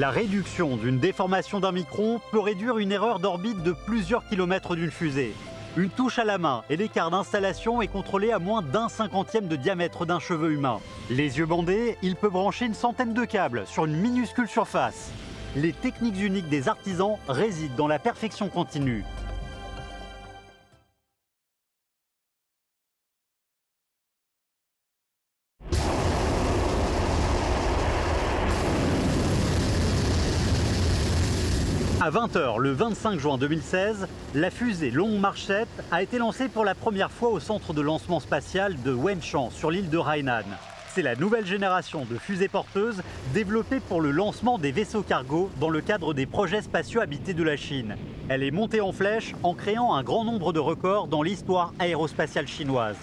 La réduction d'une déformation d'un micron peut réduire une erreur d'orbite de plusieurs kilomètres d'une fusée. Une touche à la main et l'écart d'installation est contrôlé à moins d'1/50e de diamètre d'un cheveu humain. Les yeux bandés, il peut brancher une centaine de câbles sur une minuscule surface. Les techniques uniques des artisans résident dans la perfection continue. À 20 h le 25 juin 2016, la fusée Longue Marchette a été lancée pour la première fois au centre de lancement spatial de Wenshan sur l'île de Hainan. C'est la nouvelle génération de fusées porteuses développée pour le lancement des vaisseaux cargo dans le cadre des projets spatiaux habités de la Chine. Elle est montée en flèche en créant un grand nombre de records dans l'histoire aérospatiale chinoise.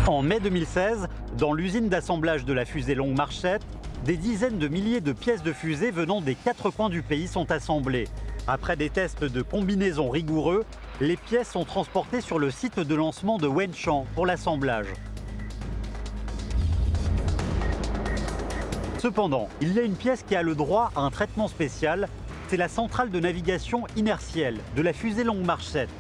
En mai 2016, dans l'usine d'assemblage de la fusée Longue Marchette, des dizaines de milliers de pièces de fusée venant des 4 coins du pays sont assemblées. Après des tests de combinaison rigoureux, les pièces sont transportées sur le site de lancement de Wenshan pour l'assemblage. Cependant, il y a une pièce qui a le droit à un traitement spécial, c'est la centrale de navigation inertielle de la fusée Longue Marchette.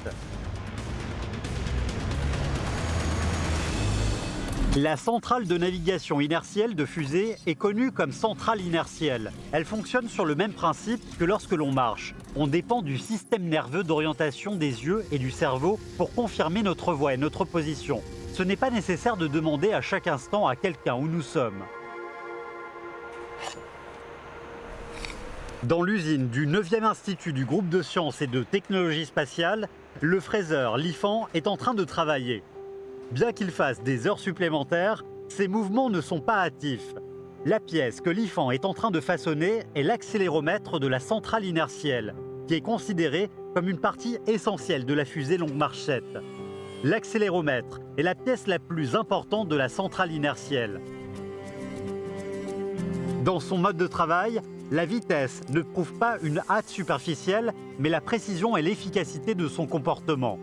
La centrale de navigation inertielle de fusée est connue comme centrale inertielle. Elle fonctionne sur le même principe que lorsque l'on marche. On dépend du système nerveux d'orientation des yeux et du cerveau pour confirmer notre voie et notre position. Ce n'est pas nécessaire de demander à chaque instant à quelqu'un où nous sommes. Dans l'usine du 9e Institut du groupe de sciences et de technologie spatiale, le fraiseur Lifan est en train de travailler. Bien qu'il fasse des heures supplémentaires, ses mouvements ne sont pas hâtifs. La pièce que Lifan est en train de façonner est l'accéléromètre de la centrale inertielle, qui est considérée comme une partie essentielle de la fusée Longue Marchette. L'accéléromètre est la pièce la plus importante de la centrale inertielle. Dans son mode de travail, la vitesse ne prouve pas une hâte superficielle, mais la précision et l'efficacité de son comportement.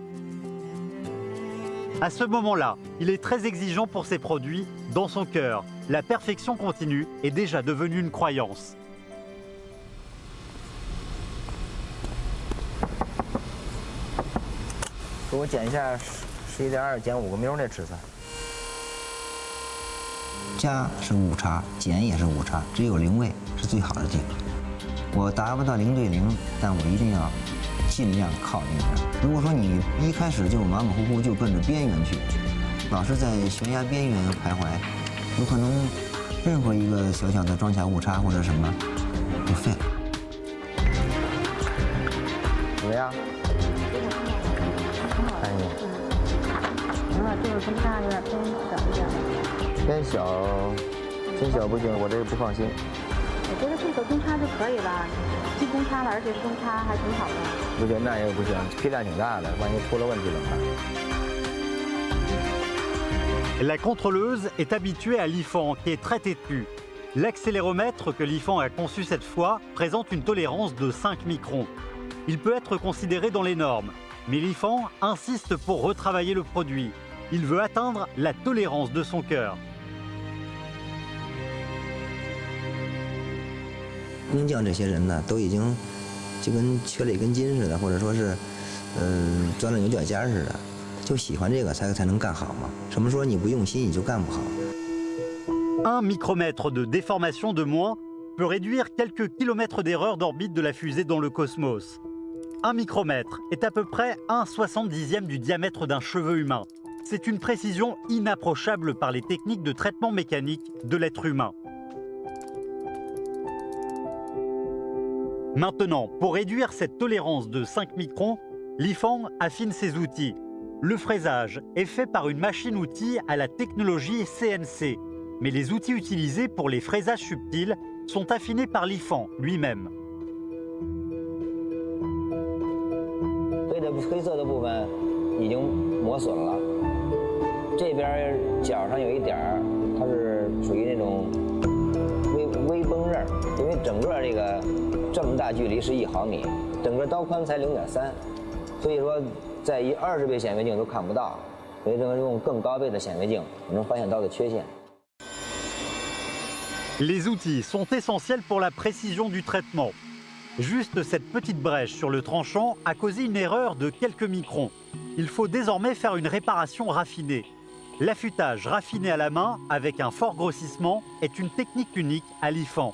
À ce moment-là, il est très exigeant pour ses produits. Dans son cœur, la perfection continue est déjà devenue une croyance.给我剪一下11.2减5个缪那尺寸。加是误差，减也是误差，只有0位是最好的地方。我达不到0对0，但我一定要尽量靠近它。如果说你一开始就马马虎虎就奔着边缘去，老是在悬崖边缘徘徊，有可能任何一个小小的装甲误差或者什么就废了。怎么样？看一眼。行了，这个中差有点偏小一点。偏小不行，我这个不放心。我觉得这个中差就可以了，进中差了，而且是中差还挺好的。不行，那也不行，批量挺大的，万一出了问题怎么办？ La contrôleuse est habituée à Lifan, qui est très têtu. L'accéléromètre que Lifan a conçu cette fois présente une tolérance de 5 microns. Il peut être considéré dans les normes, mais Lifan insiste pour retravailler le produit. Il veut atteindre la tolérance de son cœur. 工匠这些人呢，都已经就跟缺了一根筋似的，或者说是，钻了牛角尖似的，就喜欢这个才能干好嘛。什么说你不用心你就干不好。1 micromètre de déformation de moins peut réduire quelques kilomètres d'erreur d'orbite de la fusée dans le cosmos. 1 micromètre est à peu près 1/70e du diamètre d'un cheveu humain. C'est une précision inapprochable par les techniques de traitement mécanique de l'être humain. Maintenant, pour réduire cette tolérance de 5 microns, Lifan affine ses outils. Le fraisage est fait par une machine-outil à la technologie CNC, mais les outils utilisés pour les fraisages subtils sont affinés par Lifan lui-même. 黑色的部分已经磨损了，这边角上有一点儿，它是属于那种微崩刃，因为整个这么大距离是1毫米，整个刀宽才0.3，所以说在以20倍显微镜都看不到，所以这个用更高倍的显微镜能发现刀的缺陷。 Les outils sont essentiels pour la précision du traitement. Juste cette petite brèche sur le tranchant a causé une erreur de quelques microns. Il faut désormais faire une réparation raffinée. L'affûtage raffiné à la main avec un fort grossissement est une technique unique à l'IFAN.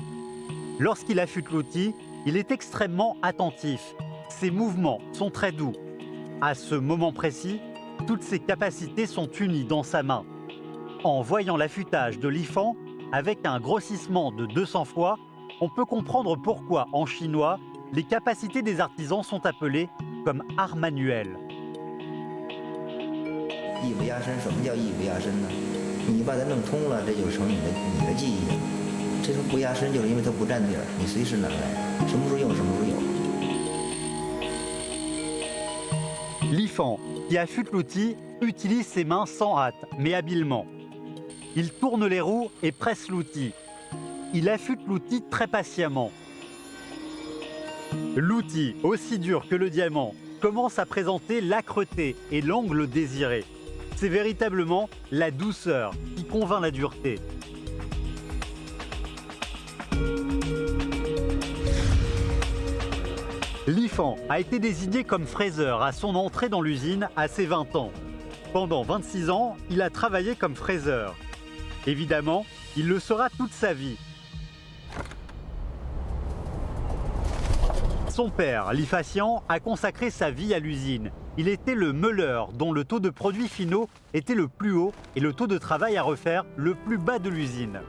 Lorsqu'il affûte l'outil, il est extrêmement attentif. Ses mouvements sont très doux. À ce moment précis, toutes ses capacités sont unies dans sa main. En voyant l'affûtage de l'IFAN, avec un grossissement de 200 fois, on peut comprendre pourquoi, en chinois, les capacités des artisans sont appelées comme art manuel. 艺不压身，什么叫艺不压身呢？你把它弄通了，这就成你的技艺了。这说不压身，就是因为它不占地儿，你随时拿来，什么时候用什么时候有。 L'IFAN, qui affûte l'outil, utilise ses mains sans hâte, mais habilement. Il tourne les roues et presse l'outil. Il affûte l'outil très patiemment. L'outil, aussi dur que le diamant, commence à présenter l'âcreté et l'angle désiré. C'est véritablement la douceur qui convainc la dureté. L'IFAN a été désigné comme fraiseur à son entrée dans l'usine à ses 20 ans. Pendant 26 ans, il a travaillé comme fraiseur. Évidemment, il le sera toute sa vie. Son père, Li Faxian, a consacré sa vie à l'usine. Il était le meuleur dont le taux de produits finaux était le plus haut et le taux de travail à refaire le plus bas de l'usine.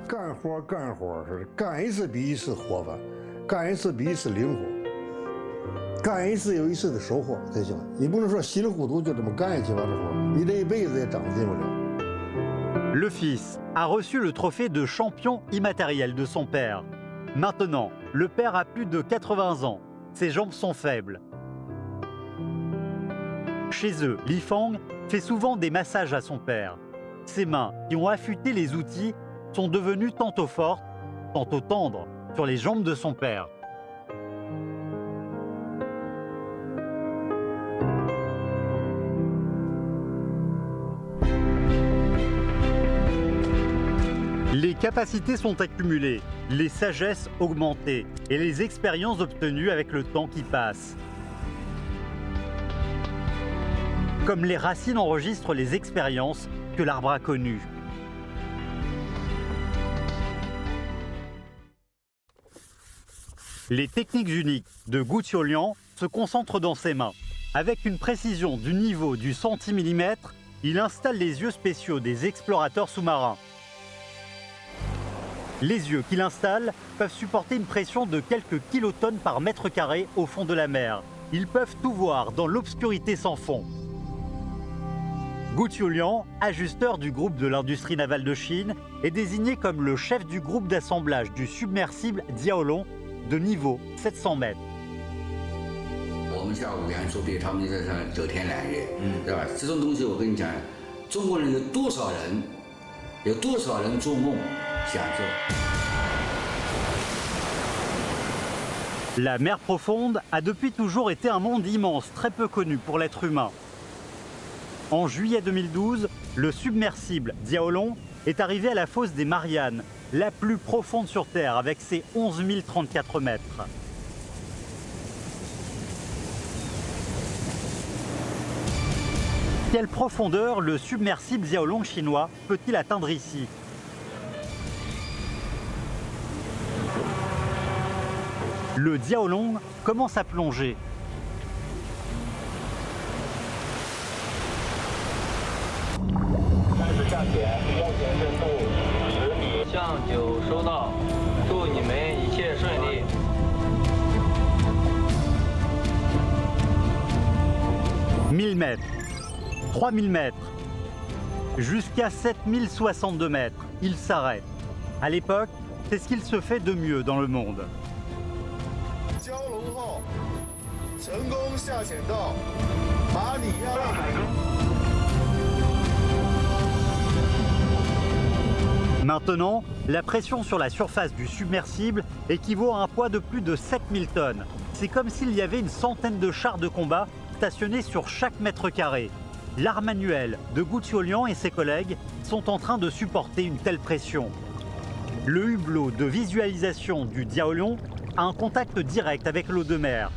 干活是干一次比一次活泛，干一次比一次灵活，干一次有一次的收获才行。你不能说稀里糊涂就这么干下去完了活，你这一辈子也长进不了。 Le fils a reçu le trophée de champion immatériel de son père. Maintenant, le père a plus de 80 ans. Ses jambes sont faibles. Chez eux, Li Fang fait souvent des massages à son père. Ses mains, qui ont affûté les outils, sont devenues tantôt fortes, tantôt tendres sur les jambes de son père. Les capacités sont accumulées, les sagesses augmentées et les expériences obtenues avec le temps qui passe. Comme les racines enregistrent les expériences que l'arbre a connues. Les techniques uniques de Gu Qiuliang se concentrent dans ses mains. Avec une précision du niveau du centimillimètre, il installe les yeux spéciaux des explorateurs sous-marins. Les yeux qu'il installe peuvent supporter une pression de quelques kilotonnes par mètre carré au fond de la mer. Ils peuvent tout voir dans l'obscurité sans fond. Gu Qiuliang, ajusteur du groupe de l'industrie navale de Chine, est désigné comme le chef du groupe d'assemblage du submersible Diaolong de niveau 700 mètres. 我们下午演说比他们在这9天2夜，对吧？这种东西我跟你讲，中国人有多少人做梦想做。 La mer profonde a depuis toujours été un monde immense, très peu connu pour l'être humain. En juillet 2012, le submersible Diaolong est arrivé à la fosse des Mariannes, la plus profonde sur Terre, avec ses 11 034 mètres. Quelle profondeur le submersible Diaolong chinois peut-il atteindre ici? Le Diaolong commence à plonger. « 1000 mètres, 3000 mètres, jusqu'à 7062 mètres, il s'arrête. À l'époque, c'est ce qu'il se fait de mieux dans le monde. Maintenant, la pression sur la surface du submersible équivaut à un poids de plus de 7000 tonnes. C'est comme s'il y avait une centaine de chars de combat stationnés sur chaque mètre carré. L'art manuel de Guoqiulian et ses collègues sont en train de supporter une telle pression. Le hublot de visualisation du Diaolong a un contact direct avec l'eau de mer.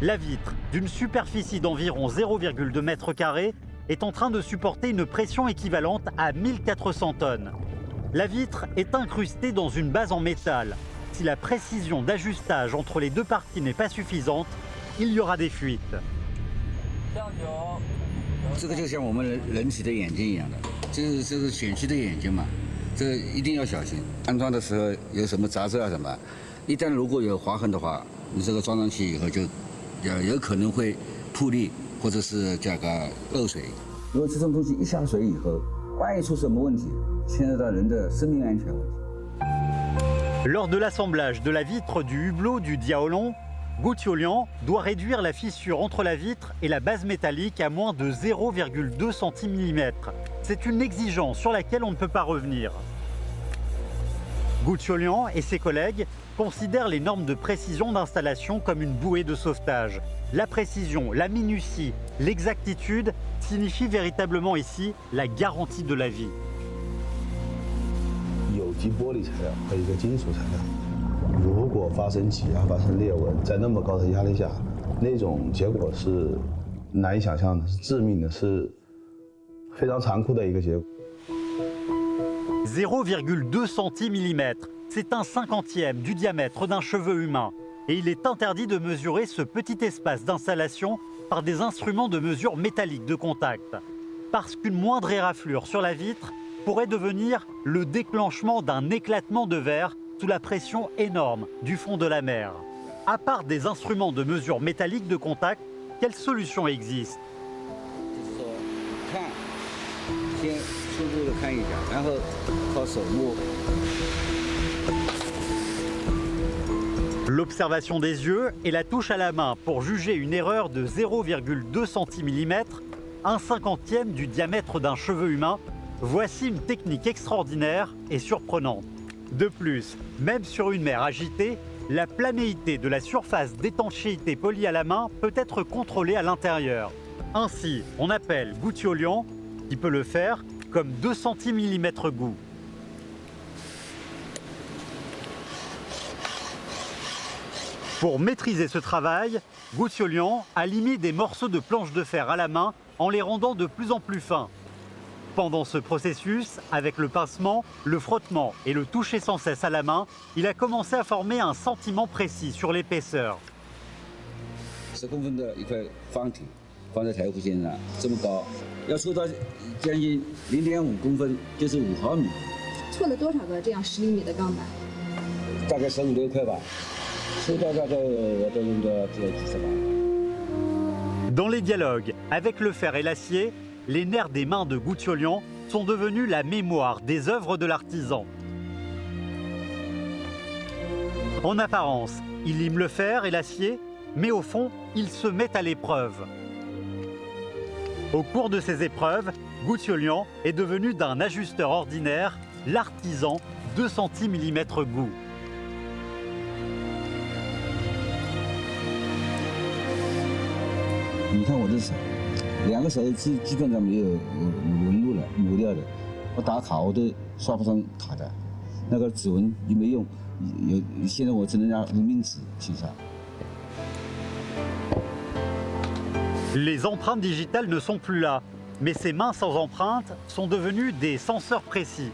La vitre, d'une superficie d'environ 0,2 mètres carrés, est en train de supporter une pression équivalente à 1400 tonnes. La vitre est incrustée dans une base en métal. Si la précision d'ajustage entre les deux parties n'est pas suffisante, il y aura des fuites. 这个就像我们人体的眼睛一样的，这是选区的眼睛嘛，这一定要小心。安装的时候有什么杂质啊什么，一旦如果有划痕的话，你这个装上去以后就有可能会破裂，或者是这个漏水。如果这种东西一下水以后，万一出什么问题，牵涉到人的生命安全问题。 Lors de l'assemblage de la vitre du hublot du Diaolong, Guoqiulian doit réduire la fissure entre la vitre et la base métallique à moins de 0,2 cm. C'est une exigence sur laquelle on ne peut pas revenir. Guoqiulian et ses collègues considèrent les normes de précision d'installation comme une bouée de sauvetage. La précision, la minutie, l'exactitude signifient véritablement ici la garantie de la vie. 有机玻璃材料和一个金属材料，如果发生挤压、发生裂纹，在那么高的压力下，那种结果是难以想象的，是致命的，是非常残酷的一个结果。 0,2 cm, c'est un cinquantième du diamètre d'un cheveu humain. Et il est interdit de mesurer ce petit espace d'installation par des instruments de mesure métalliques de contact. Parce qu'une moindre éraflure sur la vitre pourrait devenir le déclenchement d'un éclatement de verre sous la pression énorme du fond de la mer. À part des instruments de mesure métalliques de contact, quelle solution existe? L'observation des yeux et la touche à la main pour juger une erreur de 0,2 cm, un cinquantième du diamètre d'un cheveu humain. Voici une technique extraordinaire et surprenante. De plus, même sur une mer agitée, la planéité de la surface d'étanchéité polie à la main peut être contrôlée à l'intérieur. Ainsi, on appelle Guoqiulian, qui peut le faire, comme 2 cm Gu. Pour maîtriser ce travail, Guoqiulian a limé des morceaux de planches de fer à la main en les rendant de plus en plus fins. Pendant ce processus, avec le pincement, le frottement et le toucher sans cesse à la main, il a commencé à former un sentiment précis sur l'épaisseur. 10公分的一块方体放在台弧线上，这么高，要抽到将近0.5公分，就是5毫米。错了多少个这样10厘米的钢板？大概15、16块吧，抽到大概我都用到这个几十把。 Dans les dialogues avec le fer et l'acier, les nerfs des mains de Guoqiulian sont devenus la mémoire des œuvres de l'artisan. En apparence, il lime le fer et l'acier, mais au fond, il se met à l'épreuve. Au cours de ces épreuves, Guoqiulian est devenu d'un ajusteur ordinaire l'artisan 2 cm Gu. 你看我这手，2个手基本上没有纹路了，磨掉的。我打卡我都刷不上卡的，那个指纹也没用，现在我只能拿无名指去刷。 Les empreintes digitales ne sont plus là, mais ces mains sans empreinte sont devenues des senseurs précis.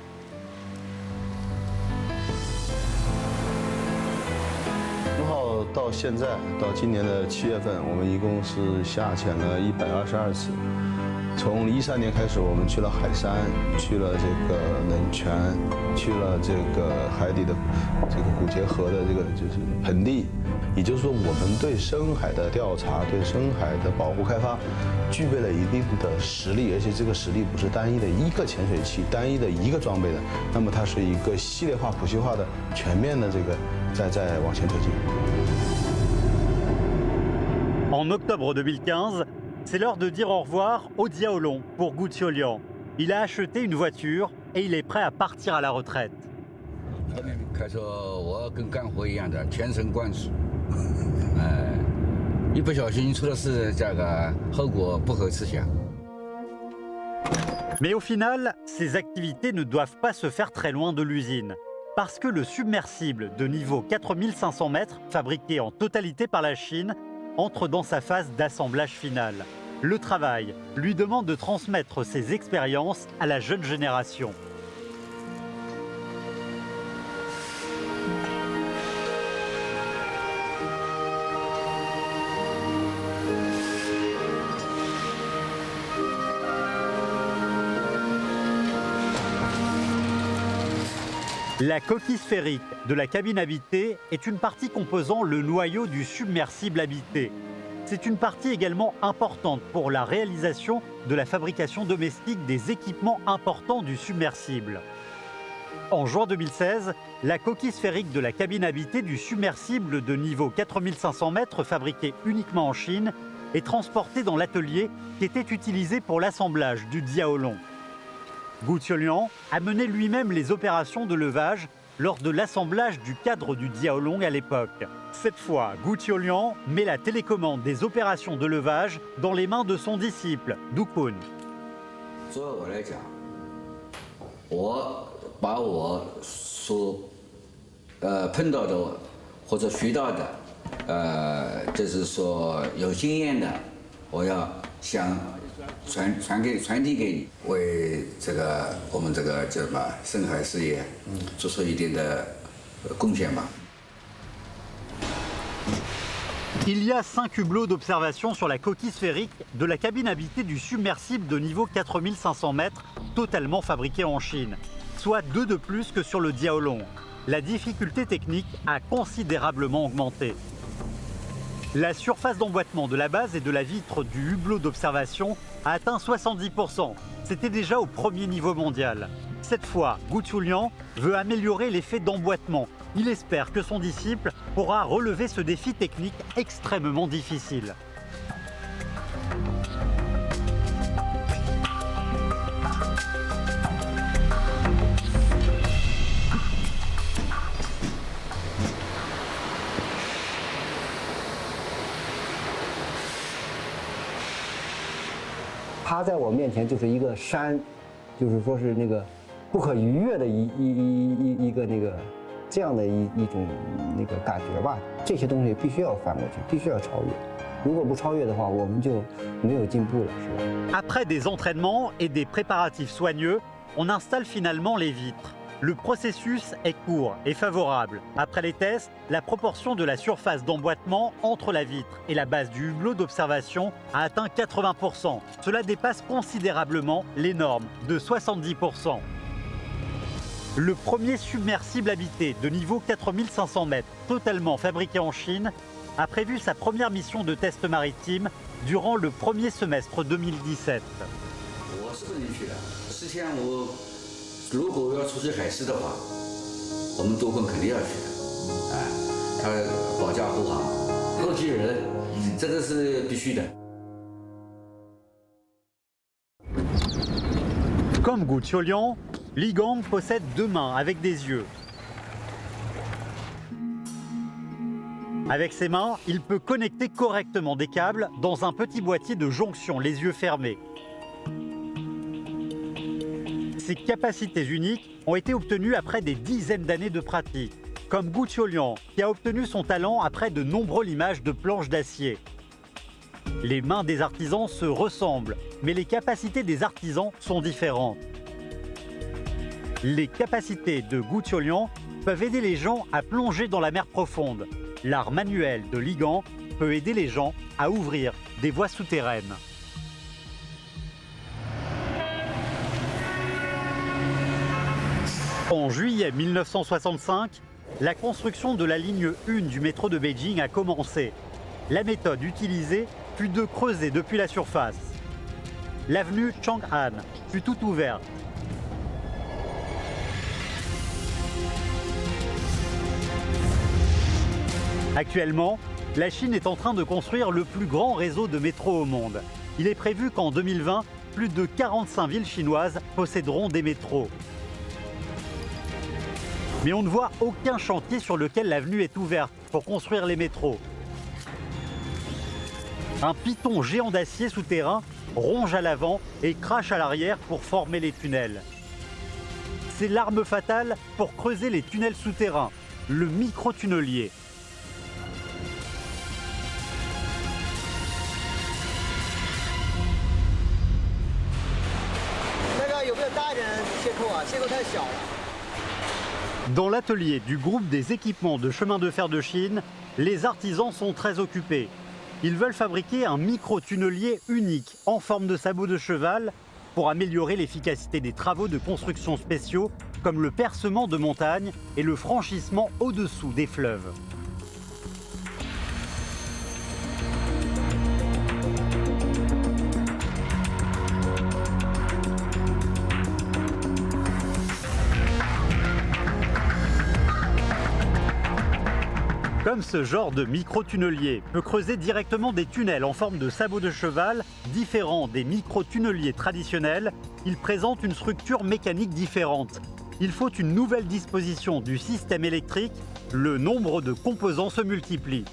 号到现在，到今年的7月份，我们一共是下潜了122次。从13年开始，我们去了海山，去了这个冷泉，去了这个海底的这个古结河的这个就是盆地。也就是说，我们对深海的调查、对深海的保护开发，具备了一定的实力，而且这个实力不是单一的一个潜水器、单一的一个装备的，那么它是一个系列化、普及化的、全面的这个在往前推进。 En octobre 2015, c'est l'heure de dire au revoir au Diaolong pour Guoqiulian. Il a acheté une voiture et il est prêt à partir à la retraite. 开车我跟干活一样的，全神贯注，哎。一不小心出的事，这个后果不可设想。 Mais au final, ces activités ne doivent pas se faire très loin de l'usine. Parce que le submersible de niveau 4500 mètres, fabriqué en totalité par la Chine, entre dans sa phase d'assemblage final. Le travail lui demande de transmettre ses expériences à la jeune génération. La coquille sphérique de la cabine habitée est une partie composant le noyau du submersible habité. C'est une partie également importante pour la réalisation de la fabrication domestique des équipements importants du submersible. En juin 2016, la coquille sphérique de la cabine habitée du submersible de niveau 4500 mètres fabriqué uniquement en Chine est transportée dans l'atelier qui était utilisé pour l'assemblage du Diaolong. Gu Qiuliang a mené lui-même les opérations de levage lors de l'assemblage du cadre du Diaolong à l'époque. Cette fois, Gu Qiuliang met la télécommande des opérations de levage dans les mains de son disciple, Du Kun. 作为我来讲，我把我所碰到的或者学到的，就是说有经验的，我要想传递给你，为这个我们这个叫什么深海事业做出一定的贡献吧。 Il y a 5 hublots d'observation sur la coquille sphérique de la cabine habitée du submersible de niveau 4500 mètres, totalement fabriqué en Chine, soit 2 de plus que sur le Diaolong. La difficulté technique a considérablement augmenté. La surface d'emboîtement de la base et de la vitre du hublot d'observation a atteint 70%. C'était déjà au premier niveau mondial. Cette fois, Gu Qiuliang veut améliorer l'effet d'emboîtement. Il espère que son disciple pourra relever ce défi technique extrêmement difficile.它在我面前就是一个山，就是说是那个不可逾越的一个那个这样的一种那个感觉吧。这些东西必须要翻过去，必须要超越。如果不超越的话，我们就没有进步了，是吧？ Après des entraînements et des préparatifs soigneux, on installe finalement les vitres. Le processus est court et favorable. Après les tests, la proportion de la surface d'emboîtement entre la vitre et la base du hublot d'observation a atteint 80%. Cela dépasse considérablement les normes de 70%. Le premier submersible habité de niveau 4500 mètres, totalement fabriqué en Chine, a prévu sa première mission de test maritime durant le premier semestre 2017. 我是不能去的。实际上如果要出去海事的话，我们多坤肯定要去的，他保驾护航，后继有人，这个是必须的。 Comme Gu Qiuliang, Li Gang possède 2 mains avec des yeux. Avec ses mains, il peut connecter correctement des câbles dans un petit boîtier de jonction, les yeux fermés. Ces capacités uniques ont été obtenues après des dizaines d'années de pratique, comme Gu Qiuliang, qui a obtenu son talent après de nombreux limages de planches d'acier. Les mains des artisans se ressemblent, mais les capacités des artisans sont différentes. Les capacités de Gu Qiuliang peuvent aider les gens à plonger dans la mer profonde. L'art manuel de Li Gang peut aider les gens à ouvrir des voies souterraines. En juillet 1965, la construction de la ligne 1 du métro de Beijing a commencé. La méthode utilisée fut de creuser depuis la surface. L'avenue Chang'an fut toute ouverte. Actuellement, la Chine est en train de construire le plus grand réseau de métro au monde. Il est prévu qu'en 2020, plus de 45 villes chinoises posséderont des métros. Mais on ne voit aucun chantier sur lequel l'avenue est ouverte pour construire les métros. Un python géant d'acier souterrain ronge à l'avant et crache à l'arrière pour former les tunnels. C'est l'arme fatale pour creuser les tunnels souterrains, le microtunnelier. Dans l'atelier du groupe des équipements de chemin de fer de Chine, les artisans sont très occupés. Ils veulent fabriquer un micro-tunnelier unique en forme de sabot de cheval pour améliorer l'efficacité des travaux de construction spéciaux comme le percement de montagnes et le franchissement au-dessous des fleuves. Comme ce genre de micro-tunnelier peut creuser directement des tunnels en forme de sabot de cheval, différents des micro-tunneliers traditionnels, il présente une structure mécanique différente. Il faut une nouvelle disposition du système électrique, le nombre de composants se multiplie.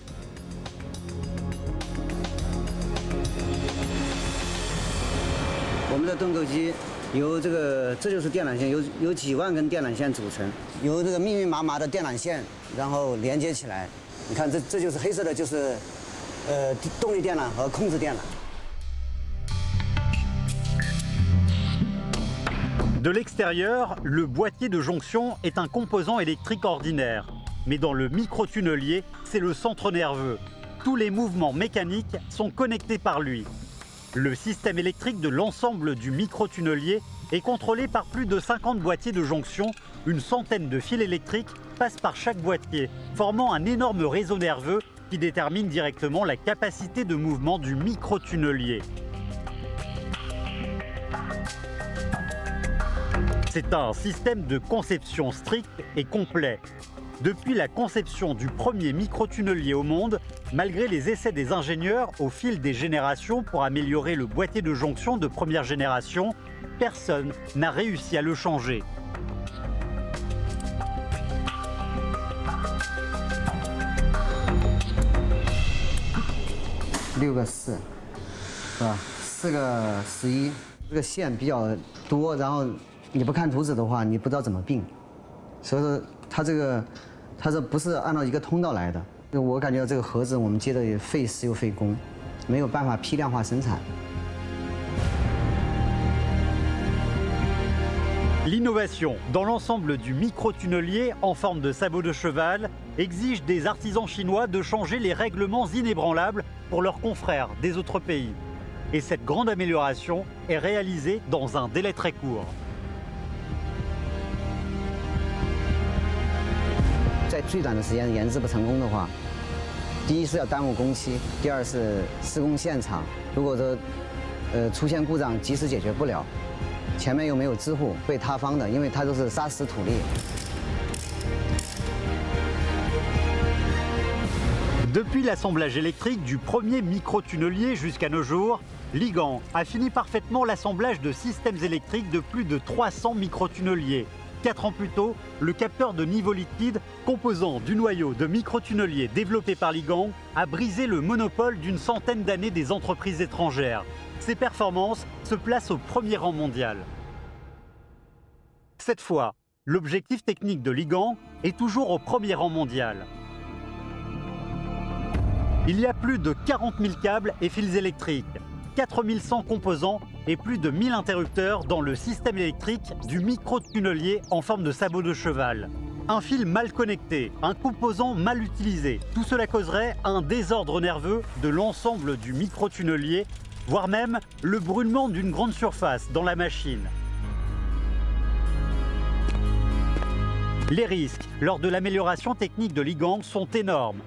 De l'extérieur, le boîtier de jonction est un composant électrique ordinaire. Mais dans le microtunnelier, c'est le centre nerveux. Tous les mouvements mécaniques sont connectés par lui. Le système électrique de l'ensemble du microtunnelier est contrôlé par plus de 50 boîtiers de jonction. Une centaine de fils électriques passent par chaque boîtier, formant un énorme réseau nerveux qui détermine directement la capacité de mouvement du microtunnelier. C'est un système de conception strict et complet. Depuis la conception du premier microtunnelier au monde, malgré les essais des ingénieurs au fil des générations pour améliorer le boîtier de jonction de première génération, personne n'a réussi à le changer. L'innovation dans l'ensemble du microtunnelier en forme de sabot de cheval exige des artisans chinois de changer les règlements inébranlables pour leurs confrères des autres pays. Et cette grande amélioration est réalisée dans un délai très court. 在最短的时间研制不成功的话，第一是要耽误工期，第二是施工现场如果说出现故障及时解决不了，前面又没有支护被塌方的，因为它都是砂石土砾。 Depuis l'assemblage électrique du premier microtunnelier jusqu'à nos jours, Ligand a fini parfaitement l'assemblage de systèmes électriques de plus de 300 microtunneliers. 4 ans plus tôt, le capteur de niveau liquide, composant du noyau de microtunnelier développé par Ligand, a brisé le monopole d'une centaine d'années des entreprises étrangères. Ses performances se placent au premier rang mondial. Cette fois, l'objectif technique de Ligand est toujours au premier rang mondial. Il y a plus de 40 000 câbles et fils électriques, 4100 composants et plus de 1000 interrupteurs dans le système électrique du microtunnelier en forme de sabot de cheval. Un fil mal connecté, un composant mal utilisé, tout cela causerait un désordre nerveux de l'ensemble du microtunnelier, voire même le brûlement d'une grande surface dans la machine. Les risques lors de l'amélioration technique de Ligand sont énormes.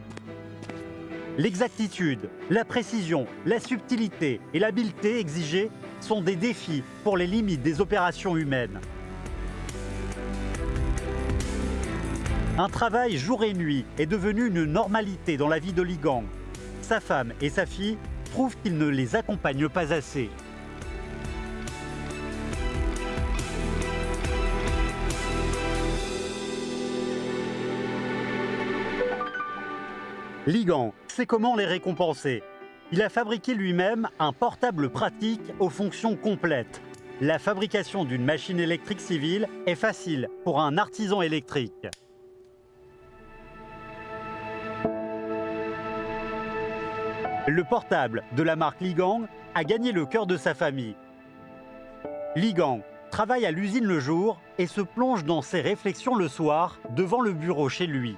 L'exactitude, la précision, la subtilité et l'habileté exigées sont des défis pour les limites des opérations humaines. Un travail jour et nuit est devenu une normalité dans la vie de Ligand. Sa femme et sa fille trouvent qu'il ne les accompagne pas assez. Ligand sait comment les récompenser. il a fabriqué lui-même un portable pratique aux fonctions complètes. La fabrication d'une machine électrique civile est facile pour un artisan électrique. Le portable de la marque Ligang a gagné le cœur de sa famille. Ligang travaille à l'usine le jour et se plonge dans ses réflexions le soir devant le bureau chez lui.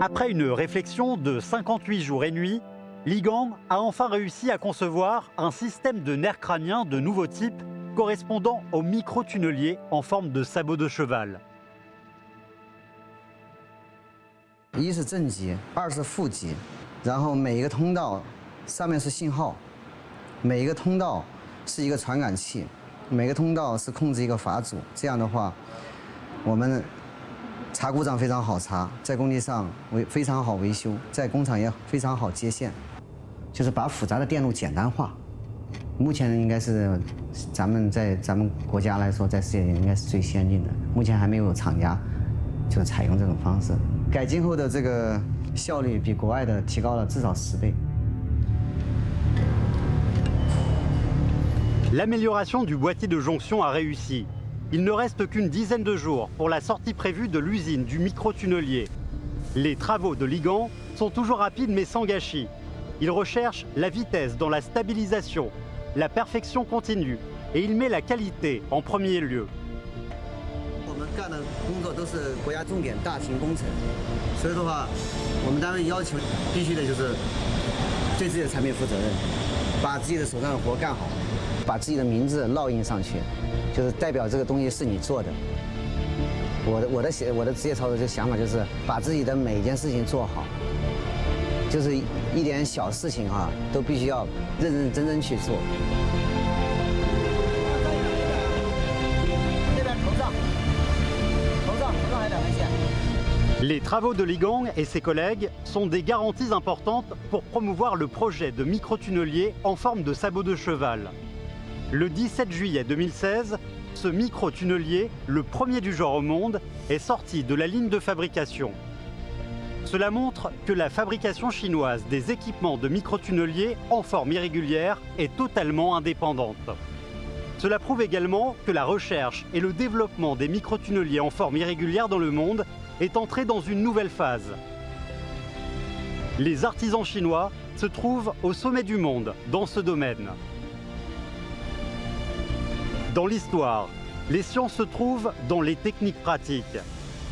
Après une réflexion de 58 jours et nuits, Ligang a enfin réussi à concevoir un système de nerfs crâniens de nouveau type correspondant au micro-tunnelier en forme de sabot de cheval. 一是正极，二是负极，然后每一个通道上面是信号，每一个通道是一个传感器，每个通道是控制一个阀组。这样的话，我们查故障非常好查，在工地上非常好维修，在工厂也非常好接线，就是把复杂的电路简单化。目前应该是咱们国家来说，在世界里应该是最先进的。目前还没有厂家就采用这种方式。改进后的这个效率比国外的提高了至少10倍。 L'amélioration du boîtier de jonction a réussi. Il ne reste qu'une dizaine de jours pour la sortie prévue de l'usine du micro-tunnelier. Les travaux de Ligang sont toujours rapides mais sans gâchis. Il recherche la vitesse dans la stabilisation, la perfection continue et il met la qualité en premier lieu. 我们干的工作都是国家重点大型工程，所以的话，我们单位要求必须的就是对自己的产品负责任，把自己的手上的活干好，把自己的名字烙印上去，就是代表这个东西是你做的。我的职业操守就想法就是把自己的每一件事情做好，就是一点小事情啊，都必须要认认真真去做。 Les travaux de Ligang et ses collègues sont des garanties importantes pour promouvoir le projet de micro-tunnelier en forme de sabot de cheval. Le 17 juillet 2016, ce micro-tunnelier, le premier du genre au monde, est sorti de la ligne de fabrication. Cela montre que la fabrication chinoise des équipements de micro-tunnelier en forme irrégulière est totalement indépendante. Cela prouve également que la recherche et le développement des micro-tunneliers en forme irrégulière dans le monde est entré dans une nouvelle phase. Les artisans chinois se trouvent au sommet du monde dans ce domaine. Dans l'histoire, les sciences se trouvent dans les techniques pratiques.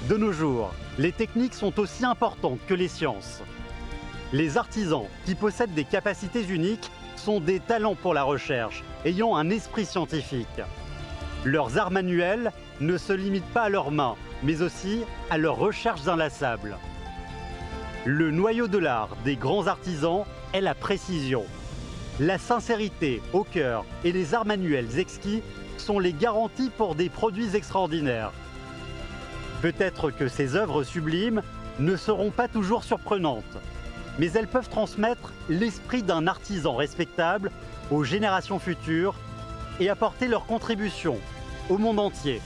De nos jours, les techniques sont aussi importantes que les sciences. Les artisans qui possèdent des capacités uniques sont des talents pour la recherche, ayant un esprit scientifique. Leurs arts manuels ne se limitent pas à leurs mains, mais aussi à leurs recherches inlassables. Le noyau de l'art des grands artisans est la précision. La sincérité au cœur et les arts manuels exquis sont les garanties pour des produits extraordinaires. Peut-être que ces œuvres sublimes ne seront pas toujours surprenantes, mais elles peuvent transmettre l'esprit d'un artisan respectable aux générations futures et apporter leur contribution au monde entier.